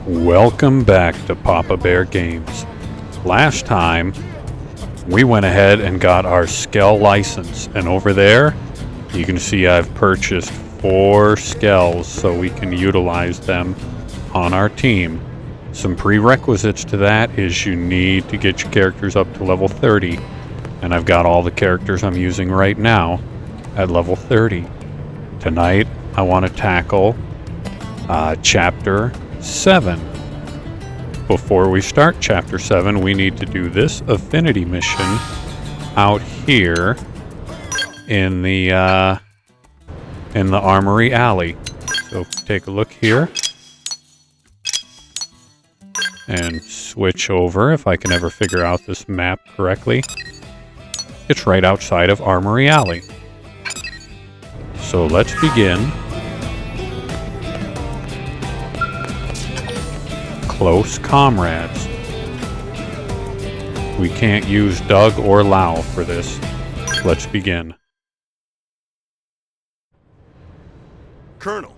Welcome back to Papa Bear Games. Last time, we went ahead and got our Skell license, and over there, you can see I've purchased 4 Skells so we can utilize them on our team. Some prerequisites to that is you need to get your characters up to level 30, and I've got all the characters I'm using right now at level 30. Tonight, I want to tackle Chapter 7. Before we start Chapter 7, we need to do this Affinity Mission out here in the Armory Alley. So take a look here and switch over if I can ever figure out this map correctly. It's right outside of Armory Alley. So let's begin. Close Comrades. We can't use Doug or Lau for this. Let's begin. Colonel,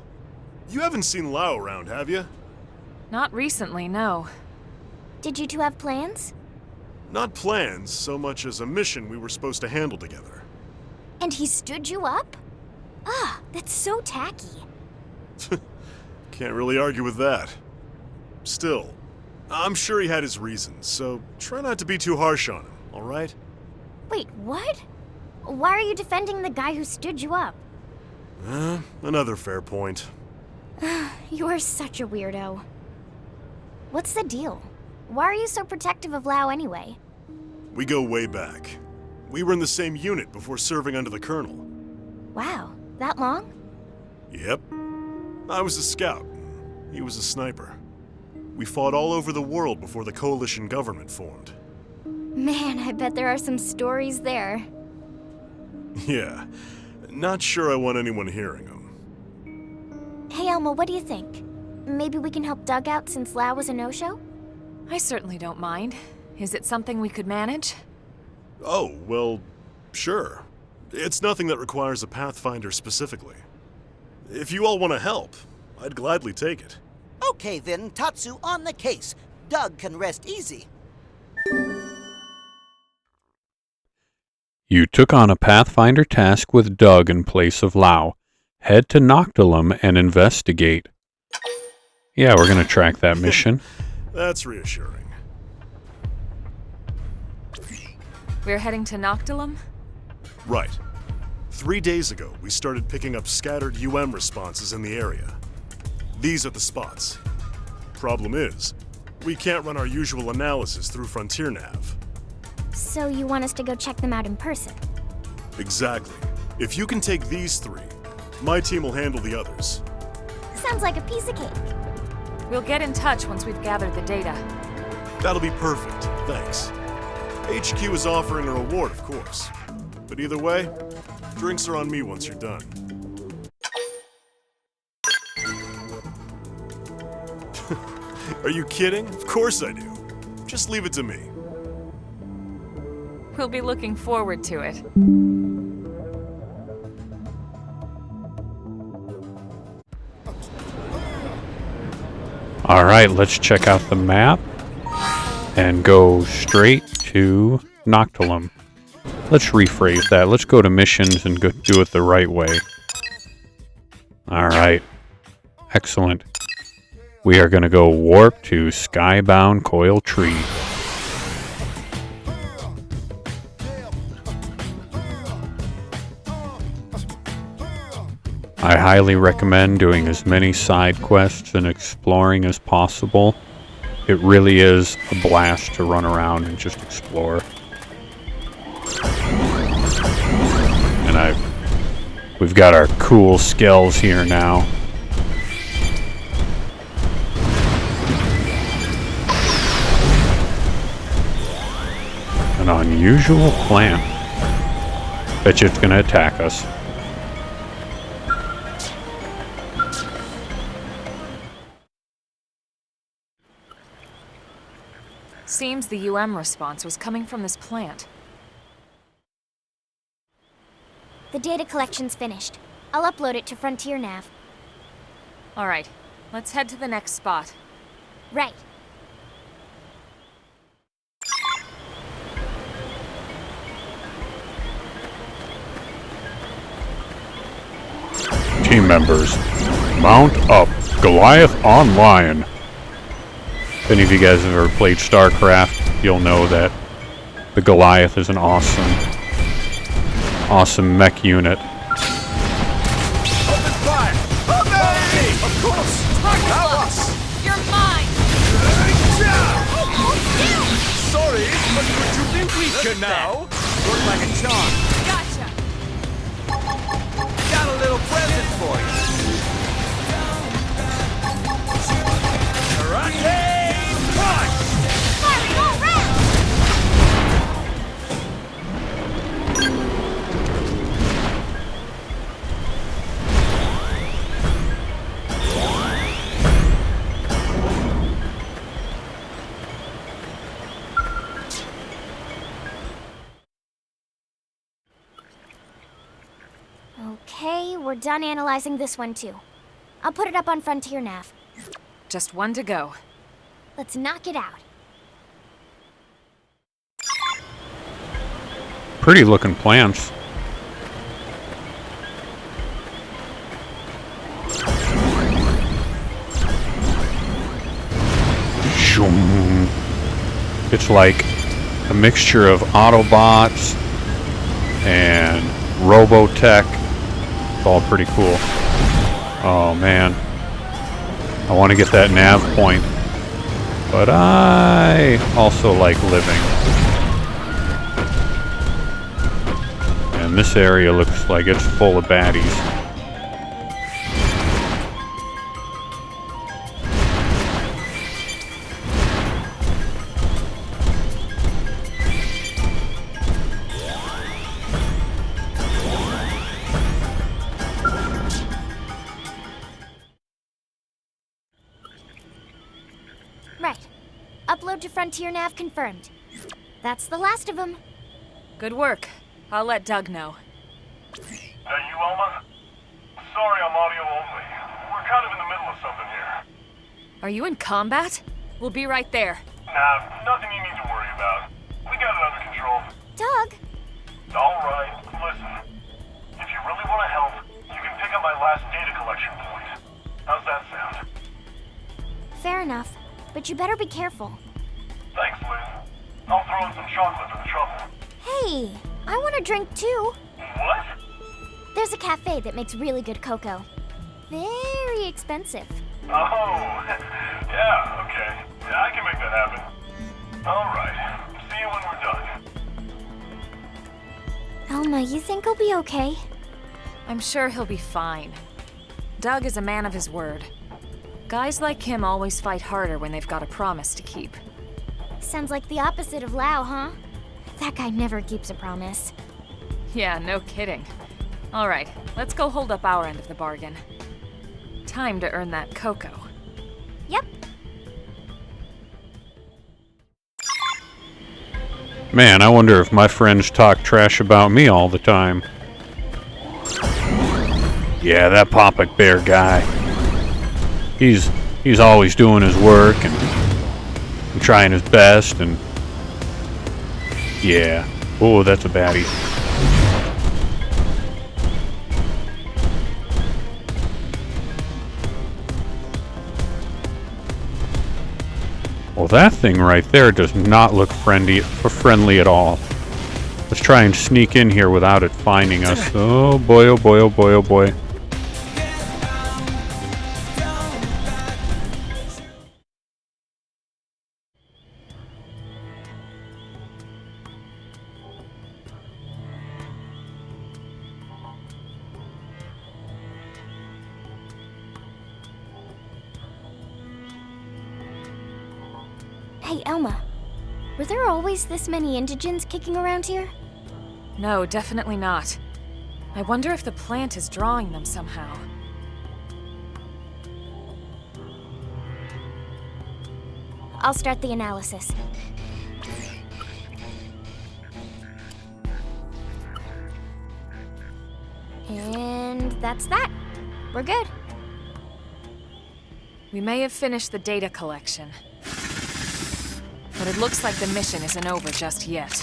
you haven't seen Lau around, have you? Not recently, no. Did you two have plans? Not plans, so much as a mission we were supposed to handle together. And he stood you up? Ah, that's so tacky. Can't really argue with that. Still, I'm sure he had his reasons, so try not to be too harsh on him, alright? Wait, what? Why are you defending the guy who stood you up? Another fair point. You are such a weirdo. What's the deal? Why are you so protective of Lau anyway? We go way back. We were in the same unit before serving under the Colonel. Wow, that long? Yep. I was a scout. He was a sniper. We fought all over the world before the coalition government formed. Man, I bet there are some stories there. Yeah. Not sure I want anyone hearing them. Hey, Elma, what do you think? Maybe we can help Doug out since Lau was a no-show? I certainly don't mind. Is it something we could manage? Oh, well, sure. It's nothing that requires a Pathfinder specifically. If you all want to help, I'd gladly take it. Okay then, Tatsu on the case. Doug can rest easy. You took on a Pathfinder task with Doug in place of Lau. Head to Noctilum and investigate. Yeah, we're going to track that mission. That's reassuring. We're heading to Noctilum? Right. 3 days ago, we started picking up scattered UM responses in the area. These are the spots. Problem is, we can't run our usual analysis through Frontier Nav. So you want us to go check them out in person? Exactly. If you can take these 3, my team will handle the others. Sounds like a piece of cake. We'll get in touch once we've gathered the data. That'll be perfect, thanks. HQ is offering a reward, of course. But either way, drinks are on me once you're done. Are you kidding? Of course I do. Just leave it to me. We'll be looking forward to it. Alright, let's check out the map and go straight to Noctilum. Let's rephrase that. Let's go to missions and go do it the right way. Alright. Excellent. We are going to go warp to Skybound Coil Tree. I highly recommend doing as many side quests and exploring as possible. It really is a blast to run around and just explore. And we've got our cool Skells here now. An unusual plant. Bet you it's gonna attack us. Seems the UM response was coming from this plant. The data collection's finished. I'll upload it to Frontier Nav. All right, let's head to the next spot. Right. Team members, mount up. Goliath online. If any of you guys have ever played StarCraft, you'll know that the Goliath is an awesome mech unit. Open fire! Hey, of course! Now us! You're mine! Sorry, but could you be weaker now? Work like a charm. Gotcha! Got a little present for you. Karate punch! Firing all round! Okay, we're done analyzing this one too. I'll put it up on Frontier Nav. Just one to go. Let's knock it out. Pretty looking plants. Zoom. It's like a mixture of Autobots and Robotech. It's all pretty cool. Oh man. I want to get that nav point. But I also like living. And this area looks like it's full of baddies. Right. Upload to Frontier Nav confirmed. That's the last of them. Good work. I'll let Doug know. Hey, you, Alma? Sorry, I'm audio only. We're kind of in the middle of something here. Are you in combat? We'll be right there. Nah, nothing you need to worry about. We got it under control. Doug! Alright, listen. If you really want to help, you can pick up my last data collection point. How's that sound? Fair enough, but you better be careful. Thanks, Lynn. I'll throw in some chocolate for the trouble. Hey, I want a drink too. What? There's a cafe that makes really good cocoa. Very expensive. Oh, yeah, okay. Yeah, I can make that happen. Alright, see you when we're done. Alma, you think he'll be okay? I'm sure he'll be fine. Doug is a man of his word. Guys like him always fight harder when they've got a promise to keep. Sounds like the opposite of Lau, huh? That guy never keeps a promise. Yeah, no kidding. All right, let's go hold up our end of the bargain. Time to earn that cocoa. Yep. Man, I wonder if my friends talk trash about me all the time. Yeah, that Papa Bear guy. He's always doing his work and trying his best and yeah. Oh, that's a baddie. Well, that thing right there does not look friendly at all. Let's try and sneak in here without it finding us. Oh boy, oh boy, oh boy, oh boy. Hey, Elma. Were there always this many indigents kicking around here? No, definitely not. I wonder if the plant is drawing them somehow. I'll start the analysis. And that's that. We're good. We may have finished the data collection, but it looks like the mission isn't over just yet.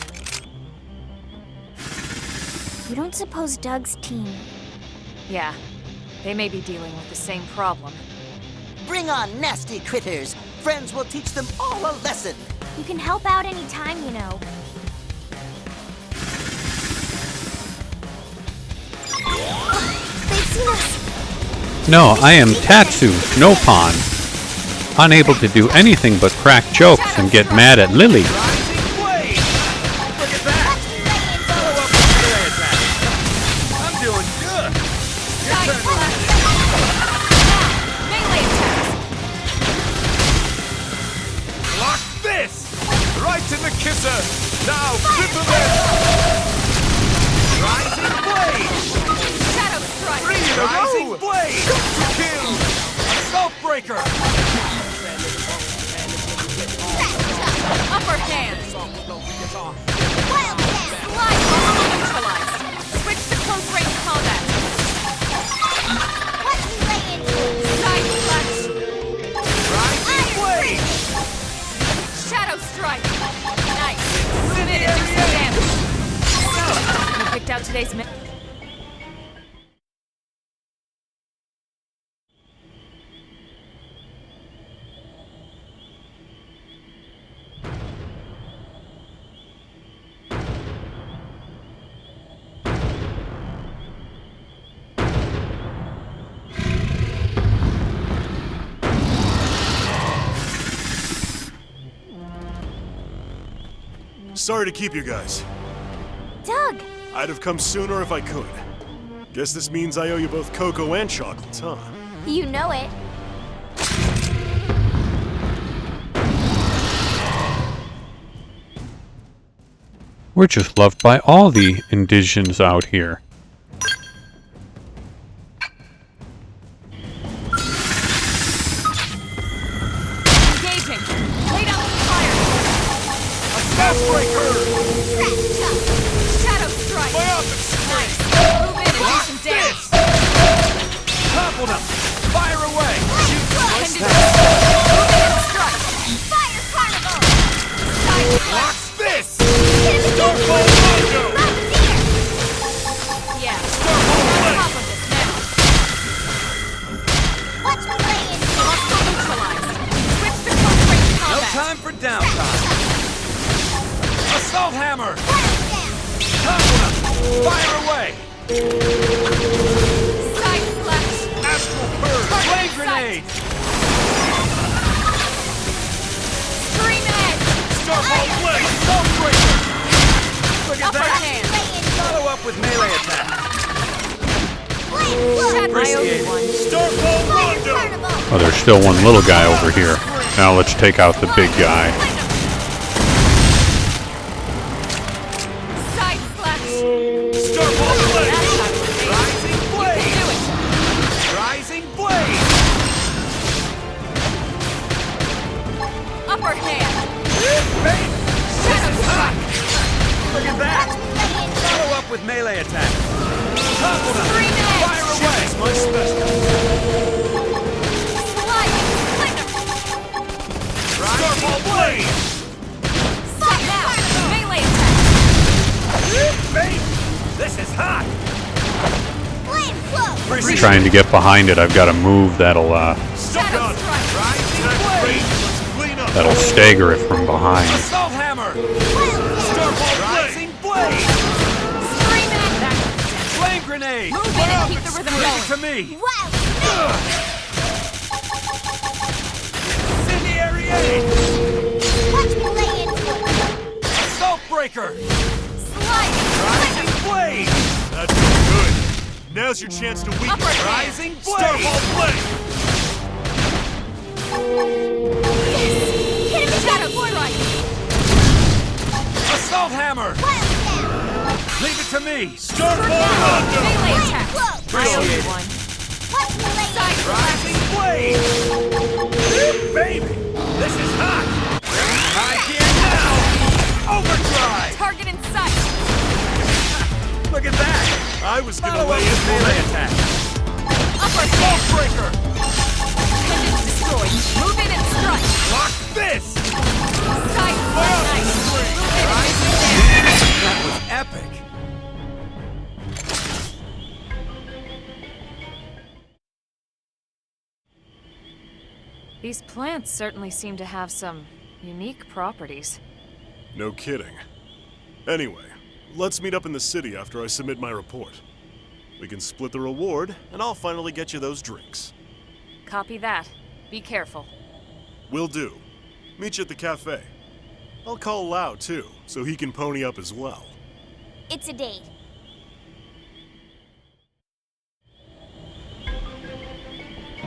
You don't suppose Doug's team... Yeah, they may be dealing with the same problem. Bring on nasty critters. Friends will teach them all a lesson. You can help out anytime, you know. They've seen us! No, I am Tatsu, Nopon. Unable to do anything but crack jokes and get mad at Lily. Rising blade! Look at that! Follow up with melee attack. I'm doing good. Your turn, Relax. Melee attacks! Block this! Right in the kisser! Now, triple it! Rising blade! Shadow strike! Rising blade! To kill! Assault breaker! Upper hand! Wild Slide ball neutralized! Switch to close range combat! Watch me lay into it! Side slash! Rising blade! Shadow strike! Nice! Move in and do some damage! So, you picked out today's mission. Sorry to keep you guys. Doug! I'd have come sooner if I could. Guess this means I owe you both cocoa and chocolates, huh? You know it. We're just loved by all the indigens out here. Engaging! Lay down some fire! Assault breaker! Shadow strike! Biotic Nice! Move in and do some damage! Topple them! Fire away! Shoot Can twice do that! Move in and strike! Fire Carnival! Side Watch slash! this! Starfall Mondo! Yeah, on top of this now. Watch me lay into it! Muscle neutralized. Switch to close range No combat. time for downtime! Assault hammer! Wild down! Topple them! Fire away! Side slash! Astral purge! Target Flame in sight. grenade! Scream edge! Starfall blade! Assault breaker! Look at Upper that! hand! Follow up with melee attack! Shadow Appreciate it. one. Starfall Rondo! Oh, there's still one little guy over here. Now let's take out the big guy. Side slash! Starfall blade! That's how you do it. Rising You blade! can do it! Rising blade! Upper hand! Bait! Shadow strike! Look at that! Follow up with melee attack! Topple them! Scream edge! Fire away! My special! Sliding! Cleaner! Starfall blade! Stop now! Melee attack! Bait! This is hot! Flame flow! I'm trying to get behind it. I've got a move that'll Shadow strike! Rising blade! Clean up. that'll stagger it from behind. Assault hammer! Starfall Rising blade! Scream edge! Back. Flame grenade! Move in and keep the rhythm Bring it going. to me! Wild Incendiary aid! Watch me lay into it! Assault breaker! Sliding! Rising blade! That's good. Now's your chance to weaken. Upper hand! Rising blade! Starfall blade. Hit him Shadow again for me! strike! Assault hammer! Wild down! Leave it to me! Starfall Now! Rondo. Melee attack! Flow! I owe you one. Watch me lay Side into it! Rising blade! Baby! This is hot! High gear now! Overdrive! Target in sight! Look at that! I was gonna Follow lay up in with for melee it. attack! Upper Assault hand! breaker! Pendant destroyed! These plants certainly seem to have some unique properties. No kidding. Anyway, let's meet up in the city after I submit my report. We can split the reward, and I'll finally get you those drinks. Copy that. Be careful. Will do. Meet you at the cafe. I'll call Lau, too, so he can pony up as well. It's a date.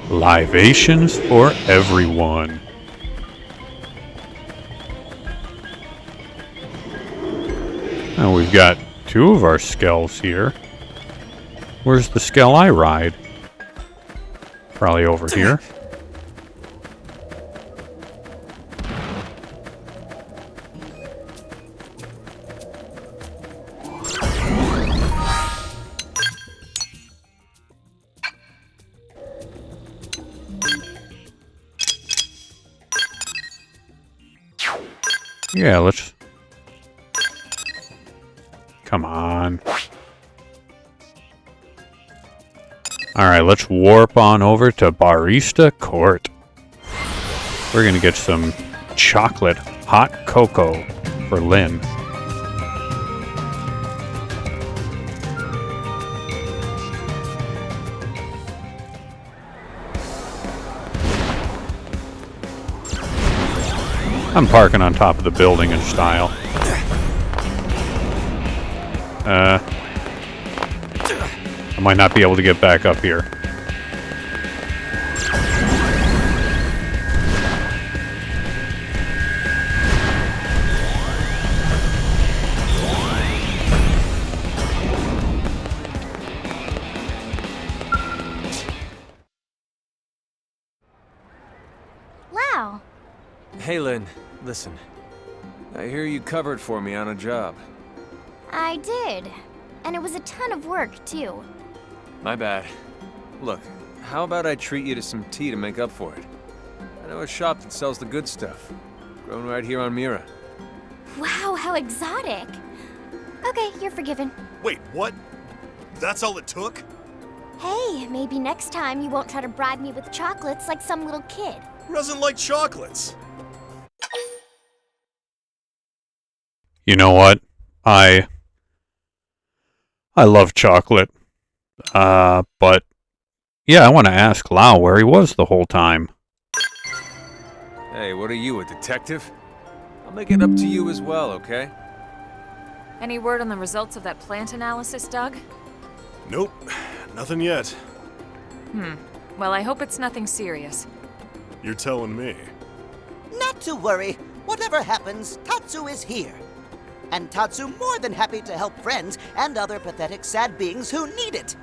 Libations for everyone. Now we've got 2 of our skells here. Where's the skell I ride? Probably over here. Yeah, let's... Come on. Alright, let's warp on over to Barista Court. We're gonna get some chocolate hot cocoa for Lynn. I'm parking on top of the building in style. I might not be able to get back up here. Wow. Hey, Lynn. Listen. I hear you covered for me on a job. I did. And it was a ton of work, too. My bad. Look, how about I treat you to some tea to make up for it? I know a shop that sells the good stuff. Grown right here on Mira. Wow, how exotic. Okay, you're forgiven. Wait, what? That's all it took? Hey, maybe next time you won't try to bribe me with chocolates like some little kid. Who doesn't like chocolates? You know what? I love chocolate. But yeah, I want to ask Lau where he was the whole time. Hey, what are you, a detective? I'll make it up to you as well, okay? Any word on the results of that plant analysis, Doug? Nope, nothing yet. Well, I hope it's nothing serious. You're telling me. Not to worry. Whatever happens, Tatsu is here. And Tatsu more than happy to help friends and other pathetic sad beings who need it.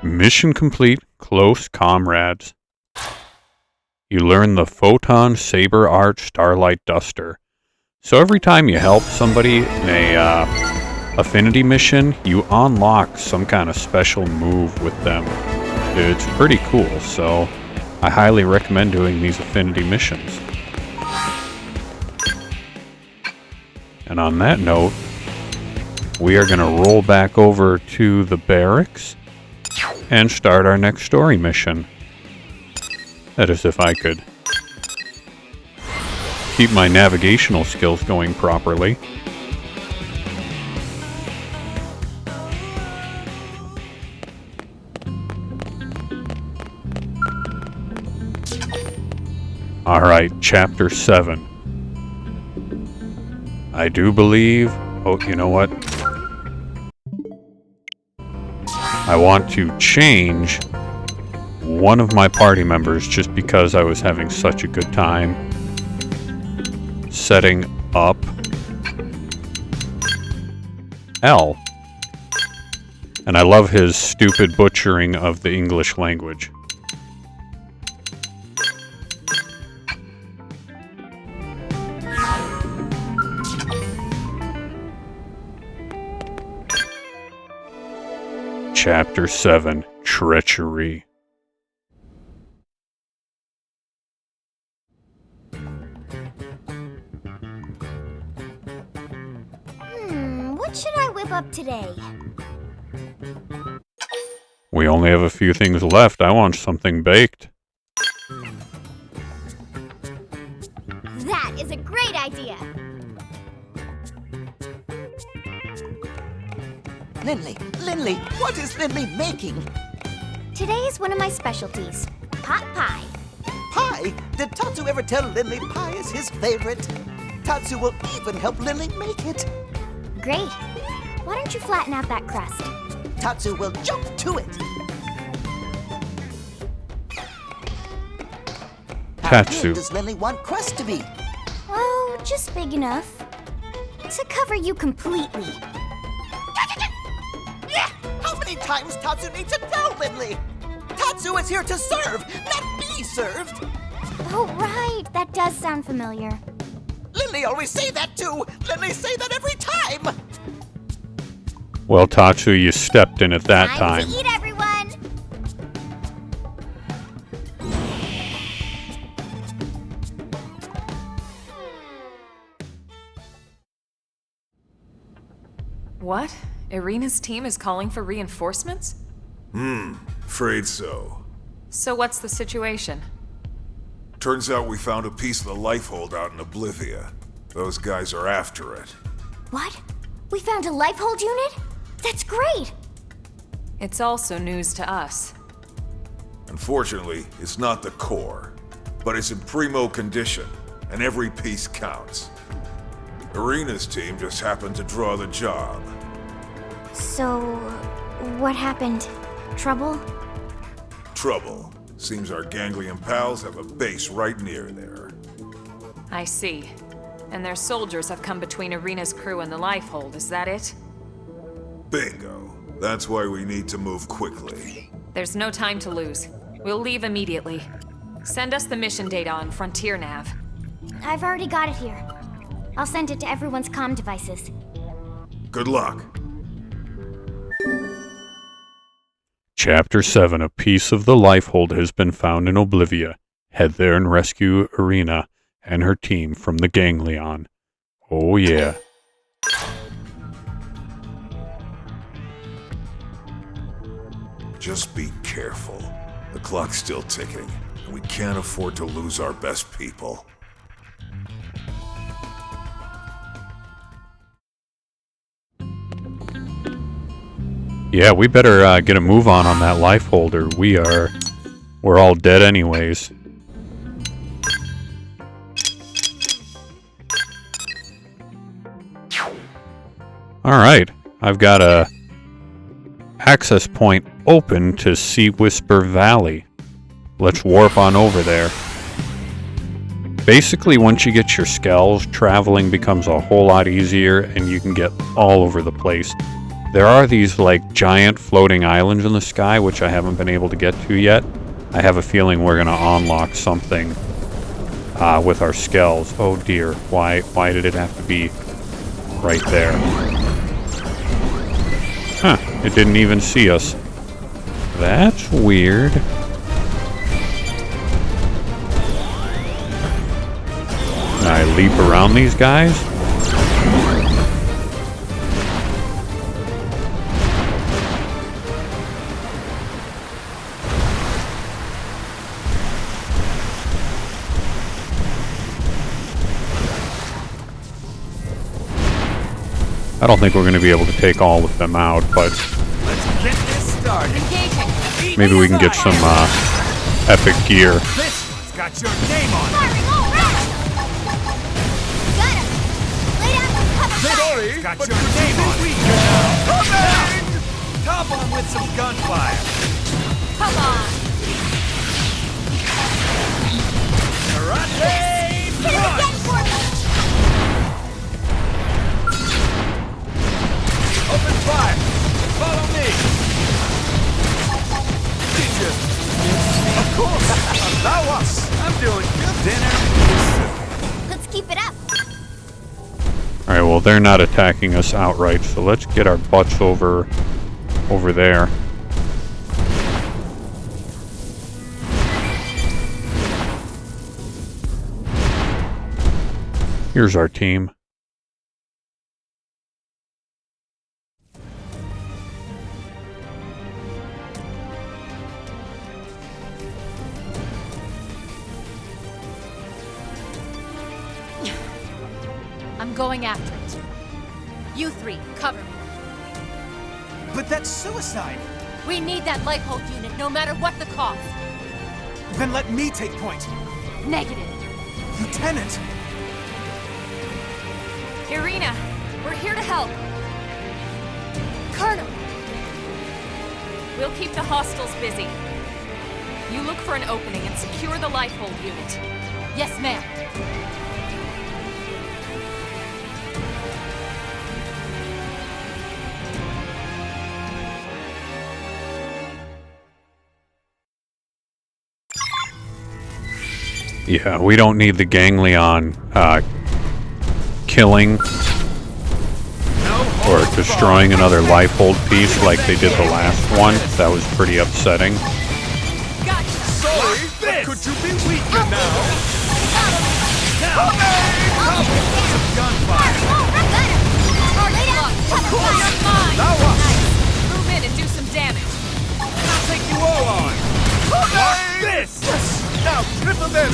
Mission complete, Close Comrades. You learn the Photon Saber Arch Starlight Duster. So every time you help somebody in a Affinity mission, you unlock some kind of special move with them. It's pretty cool, so I highly recommend doing these Affinity missions. And on that note, we are going to roll back over to the barracks and start our next story mission. That is, if I could keep my navigational skills going properly. Alright, Chapter 7. I do believe... Oh, you know what? I want to change one of my party members just because I was having such a good time setting up L. And I love his stupid butchering of the English language. Chapter 7, Treachery. What should I whip up today? We only have a few things left. I want something baked. That is a great idea. Lindley, what is Lindley making? Today is one of my specialties, pot pie. Pie? Did Tatsu ever tell Lindley pie is his favorite? Tatsu will even help Lindley make it. Great. Why don't you flatten out that crust? Tatsu will jump to it. How Tatsu. big does Lindley want crust to be? Oh, just big enough to cover you completely. How many times Tatsu need to tell Lindley? Tatsu is here to serve, not be served. Oh, right. That does sound familiar. Lindley always say that too. Lindley say that every time. Well, Tatsu, you stepped in at that time. To eat, everyone! What? Irina's team is calling for reinforcements? Afraid so. So what's the situation? Turns out we found a piece of the lifehold out in Oblivia. Those guys are after it. What? We found a lifehold unit? That's great! It's also news to us. Unfortunately, it's not the core, but it's in primo condition, and every piece counts. Irina's team just happened to draw the job. So, what happened? Trouble? Trouble. Seems our ganglion pals have a base right near there. I see. And their soldiers have come between Irina's crew and the lifehold, is that it? Bingo. That's why we need to move quickly. There's no time to lose. We'll leave immediately. Send us the mission data on Frontier Nav. I've already got it here. I'll send it to everyone's comm devices. Good luck. Chapter 7. A piece of the lifehold has been found in Oblivia. Head there and rescue Irina and her team from the ganglion. Oh yeah. Just be careful. The clock's still ticking, and we can't afford to lose our best people. Yeah, we better get a move on that life holder. We're all dead anyways. Alright, I've got a access point open to Sea Whisper Valley. Let's warp on over there. Basically, once you get your skells, traveling becomes a whole lot easier and you can get all over the place. There are these like giant floating islands in the sky which I haven't been able to get to yet. I have a feeling we're gonna unlock something with our skells. Oh dear, why did it have to be right there? Huh, it didn't even see us. That's weird. Can I leap around these guys? I don't think we're going to be able to take all of them out, but Let's get this started. Engaging! maybe we can get some epic gear. This one's got your name on it. Firing all around! Got him! Lay down some cover fire! Sorry, got your name on it. Coming! Top on with some gunfire. Come on! Karate! Hit him again for me! Open fire! Follow me! Did you? Of course! Allow us! I'm doing good. Dinner? Let's keep it up! Alright, well they're not attacking us outright, so let's get our butts over there. Here's our team. I'm going after it. You three, cover me. But that's suicide! We need that lifehold unit, no matter what the cost. Then let me take point. Negative. Lieutenant! Irina, we're here to help. Colonel! We'll keep the hostiles busy. You look for an opening and secure the lifehold unit. Yes, ma'am. Yeah, we don't need the ganglion killing or destroying another lifehold piece like they did the last one. That was pretty upsetting. Sorry, but could you be weaker now? Gunfire! Now what? Move in and do some damage. I'll take you all on! Watch this! Now triple them!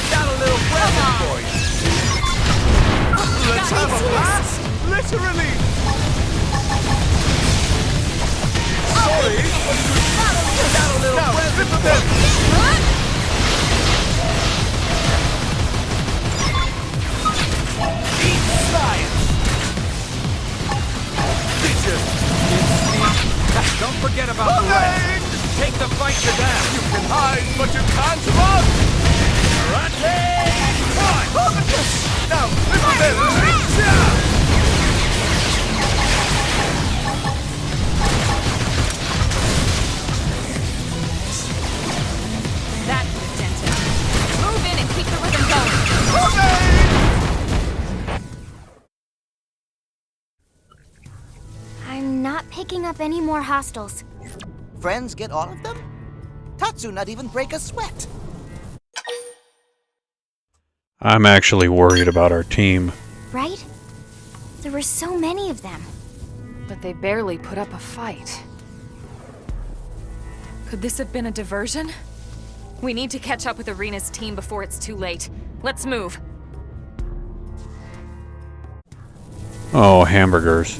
Got a little present for you! Let's have a blast! Literally! Sorry! Got a little present for them! Eat science! Bitches! Don't forget about the rest! Take the fight to them! You can hide, but you can't run! Karate! Now, triple them! That would have dent it. Move in and keep the rhythm going. I'm not picking up any more hostiles. Friends get all of them? Tatsu not even break a sweat. I'm actually worried about our team. Right? There were so many of them. But they barely put up a fight. Could this have been a diversion? We need to catch up with Irina's team before it's too late. Let's move. Oh, hamburgers.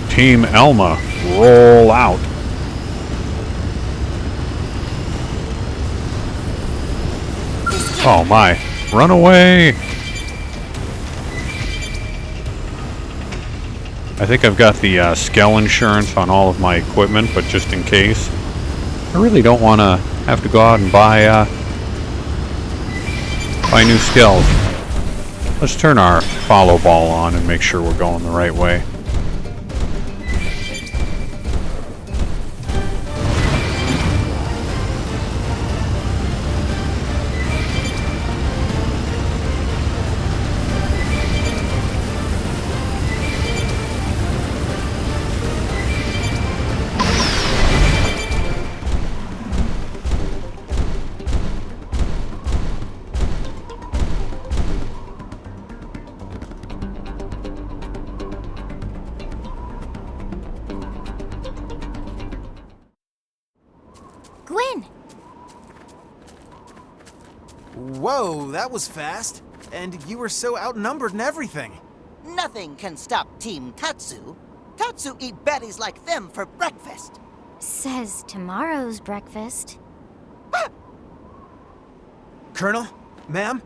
Team Elma, roll out. Oh my, run away! I think I've got the Skell insurance on all of my equipment, but just in case. I really don't want to have to go out and buy new Skells. Let's turn our follow ball on and make sure we're going the right way. Gwen! Whoa, that was fast. And you were so outnumbered and everything. Nothing can stop Team Tatsu. Tatsu eat baddies like them for breakfast. Says tomorrow's breakfast. Colonel, ma'am,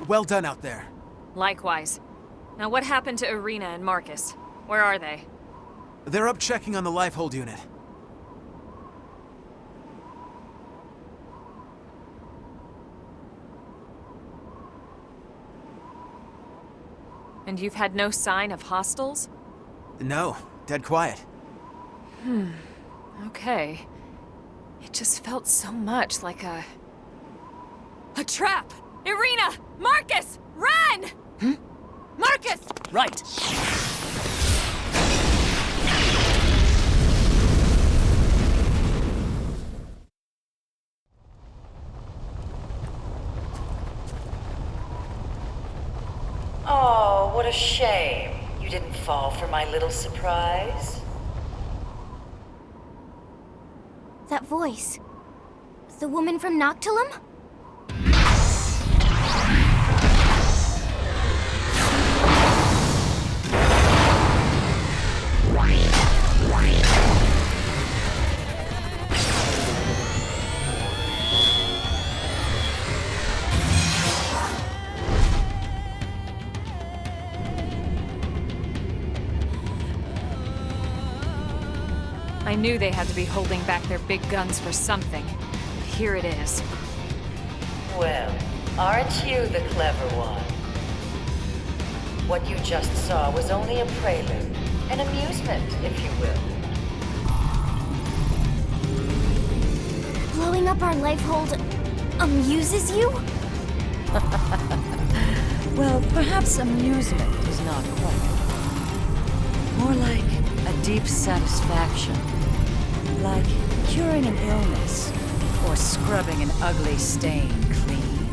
well done out there. Likewise. Now what happened to Irina and Marcus? Where are they? They're up checking on the lifehold unit. And you've had no sign of hostiles? No, dead quiet. Okay. It just felt so much like a trap! Irina! Marcus! Run! Marcus! Right! Oh, what a shame. You didn't fall for my little surprise. That voice. The woman from Noctilum? I knew they had to be holding back their big guns for something. But here it is. Well, aren't you the clever one? What you just saw was only a prelude, an amusement, if you will. Blowing up our life hold amuses you? Well, perhaps amusement is not quite. More like a deep satisfaction. Like curing an illness, or scrubbing an ugly stain clean.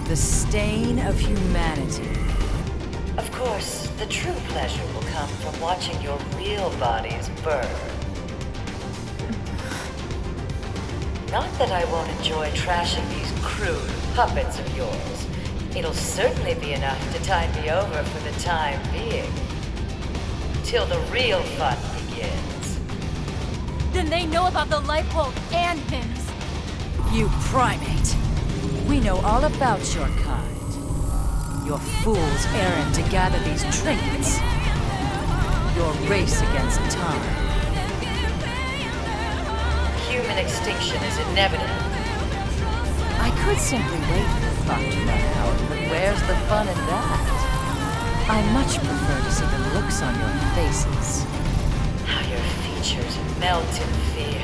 The stain of humanity. Of course, the true pleasure will come from watching your real bodies burn. Not that I won't enjoy trashing these crude puppets of yours. It'll certainly be enough to tide me over for the time being. Till the real fun begins. Then they know about the life hold and Mims. You primate. We know all about your kind. Your fool's errand to gather these trinkets. Your race against time. Human extinction is inevitable. I could simply wait for the clock to run out, but where's the fun in that? I much prefer to see the looks on your faces. How your features melt in fear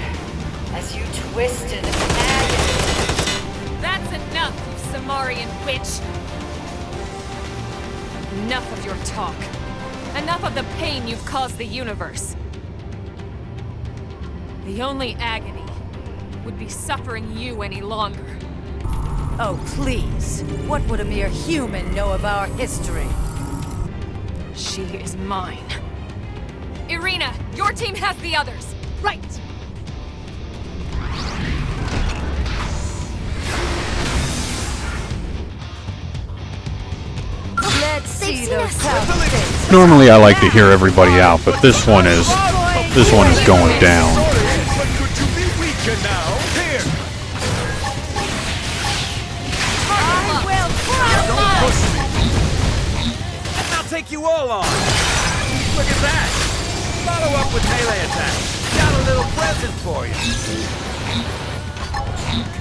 as you twist in agony. That's enough, you Samarian witch! Enough of your talk. Enough of the pain you've caused the universe. The only agony would be suffering you any longer. Oh, please. What would a mere human know of our history? She is mine. Irina, your team has the others. Right! Let's see those power. Normally I like to hear everybody out, but this one is going down. But could you be weaker now? Here! Don't push me! And I'll take you all on! Look at that! Follow up with melee attack. Got a little present for you.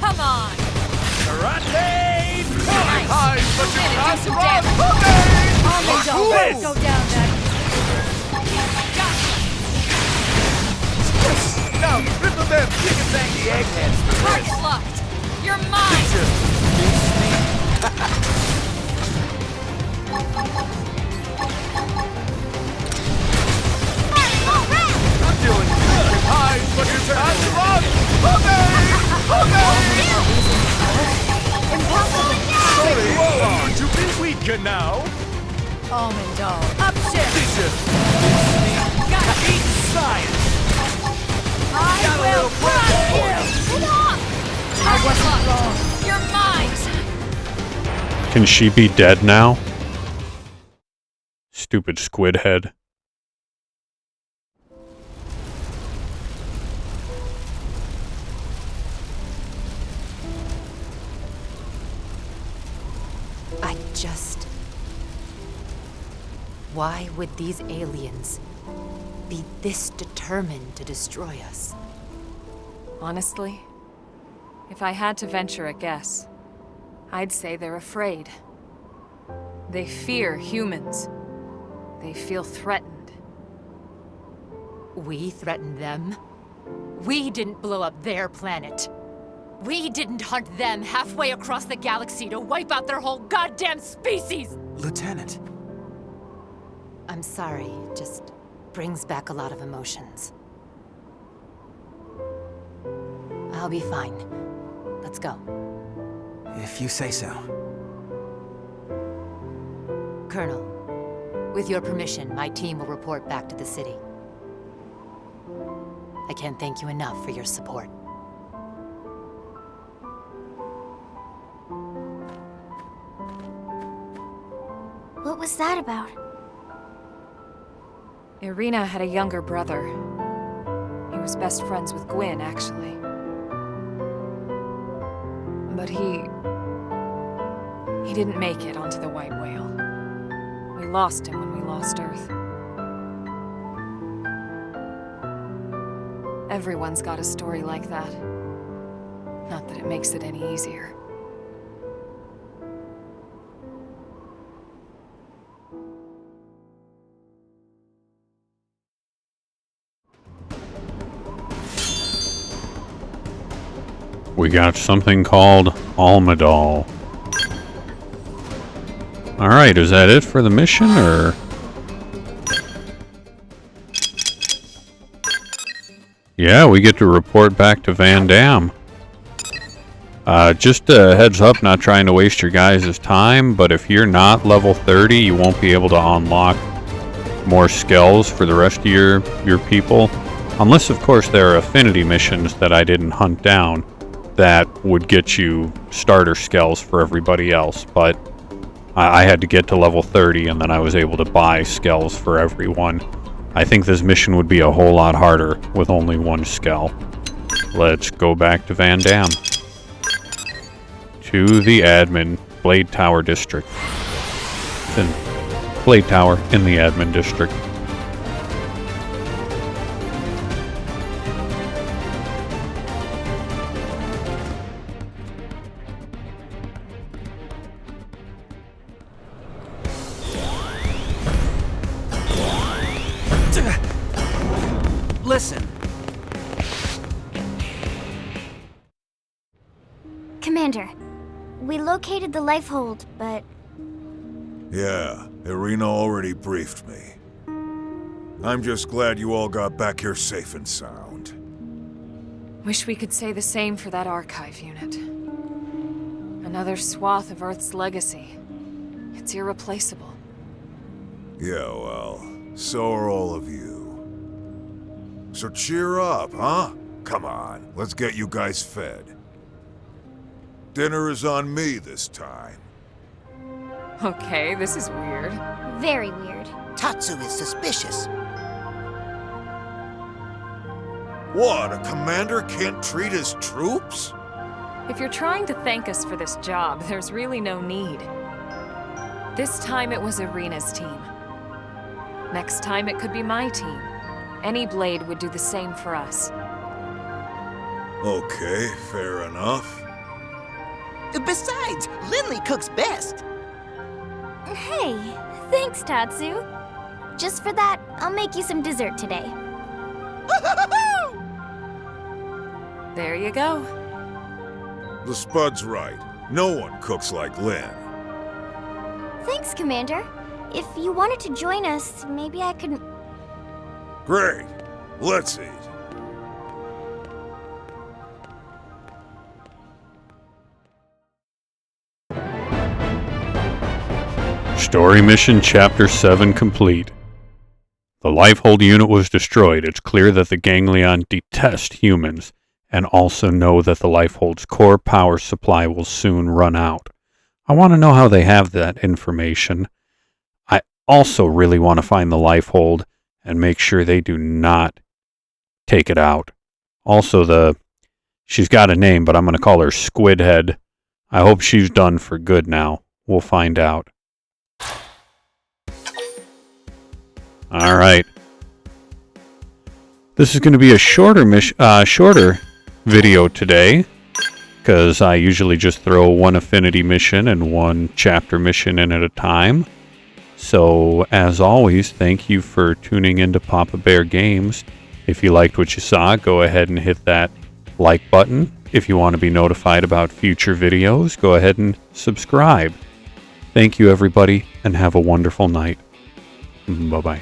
Come on! Karate! Nice. Hide, but you Minute, can't do some run! damage. Okay! Go down that. Now, ripple them! You can thank the eggheads for Heart this. locked! You're mine! I'm doing good! Hide, but you can't run! Sorry, hold on! Would you be weaker now? Almandal, up shit! Eat science! I will crush you! I wasn't wrong. You're mine! Can she be dead now? Stupid squid head. I just... Why would these aliens be this determined to destroy us? Honestly, if I had to venture a guess, I'd say they're afraid. They fear humans. They feel threatened. We threatened them? We didn't blow up their planet. We didn't hunt them halfway across the galaxy to wipe out their whole goddamn species! Lieutenant. I'm sorry, it just brings back a lot of emotions. I'll be fine. Let's go. If you say so. Colonel, with your permission, my team will report back to the city. I can't thank you enough for your support. What was that about? Irina had a younger brother. He was best friends with Gwyn, actually. But he didn't make it onto the White Whale. We lost him when we lost Earth. Everyone's got a story like that. Not that it makes it any easier. We got something called Almandal. Alright, is that it for the mission, or...? Yeah, we get to report back to Vandahm. Just a heads up, not trying to waste your guys' time, but if you're not level 30, you won't be able to unlock more skills for the rest of your people. Unless, of course, there are affinity missions that I didn't hunt down that would get you starter skills for everybody else, but I had to get to level 30 and then I was able to buy skills for everyone. I think this mission would be a whole lot harder with only one skill. Let's go back to Vandahm. To the admin, Blade Tower District. Blade Tower in the admin district. Listen. Commander, we located the lifehold, but... Yeah, Irina already briefed me. I'm just glad you all got back here safe and sound. Wish we could say the same for that archive unit. Another swath of Earth's legacy. It's irreplaceable. Yeah, well, so are all of you. So cheer up, huh? Come on, let's get you guys fed. Dinner is on me this time. Okay, this is weird. Very weird. Tatsu is suspicious. What, a commander can't treat his troops? If you're trying to thank us for this job, there's really no need. This time it was Irina's team. Next time it could be my team. Any blade would do the same for us. Okay, fair enough. Besides, Lindley cooks best. Hey, thanks, Tatsu. Just for that, I'll make you some dessert today. There you go. The Spud's right. No one cooks like Lynn. Thanks, Commander. If you wanted to join us, maybe I could... Great. Let's eat. Story Mission Chapter 7 complete. The Lifehold unit was destroyed. It's clear that the Ganglion detest humans, and also know that the Lifehold's core power supply will soon run out. I want to know how they have that information. I also really want to find the Lifehold and make sure they do not take it out. Also, she's got a name, but I'm going to call her Squidhead. I hope she's done for good now. We'll find out. Alright. This is going to be a shorter video today, because I usually just throw one affinity mission and one chapter mission in at a time. So, as always, thank you for tuning into Papa Bear Games. If you liked what you saw, go ahead and hit that like button. If you want to be notified about future videos, go ahead and subscribe. Thank you, everybody, and have a wonderful night. Bye-bye.